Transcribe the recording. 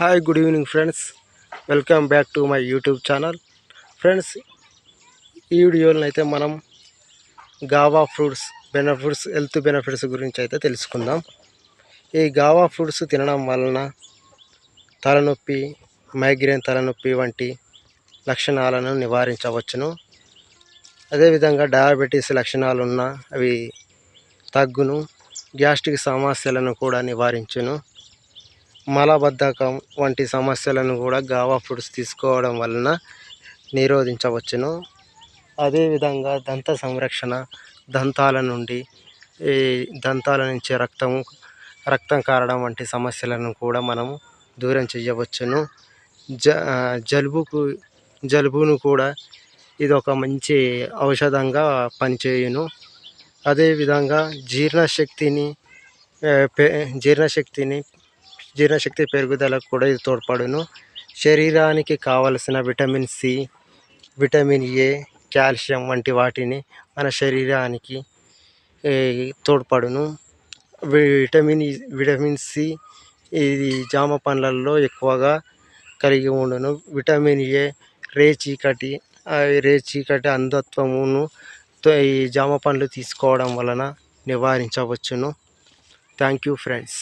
Hi good evening friends, welcome back to my YouTube channel. Friends, ఈ వీడియోలో అయితే మనం గావా ఫ్రూట్స్ హెల్త్ బెనిఫిట్స్ గురించి అయితే తెలుసుకుందాం. ఈ గావా ఫ్రూట్స్ తినడం వలన తలనొప్పి, మైగ్రేన్ తలనొప్పి వంటి లక్షణాలను నివారించవచ్చును. అదేవిధంగా డయాబెటీస్ లక్షణాలు ఉన్న అవి తగ్గును. గ్యాస్ట్రిక్ సమస్యలను కూడా నివారించును. మలబద్ధకం వంటి సమస్యలను కూడా గావా ఫ్రూట్స్ తీసుకోవడం వలన నిరోధించవచ్చును. అదేవిధంగా దంత సంరక్షణ, దంతాల నుంచి రక్తం కారడం వంటి సమస్యలను కూడా మనము దూరం చేయవచ్చును. జలుబును కూడా ఇది ఒక మంచి ఔషధంగా పనిచేయును. అదేవిధంగా జీర్ణశక్తి పెరుగుదలకు కూడా ఇది తోడ్పడును. శరీరానికి కావలసిన vitamin C, vitamin A, calcium వంటి వాటిని మన శరీరానికి తోడ్పడును. విటమిన్ సి ఇది జామ పండ్లలో ఎక్కువగా కలిగి ఉండును. విటమిన్ ఏ రేచీకటి అంధత్వమును ఈ జామ పండ్లు తీసుకోవడం వలన నివారించవచ్చును. Thank you friends.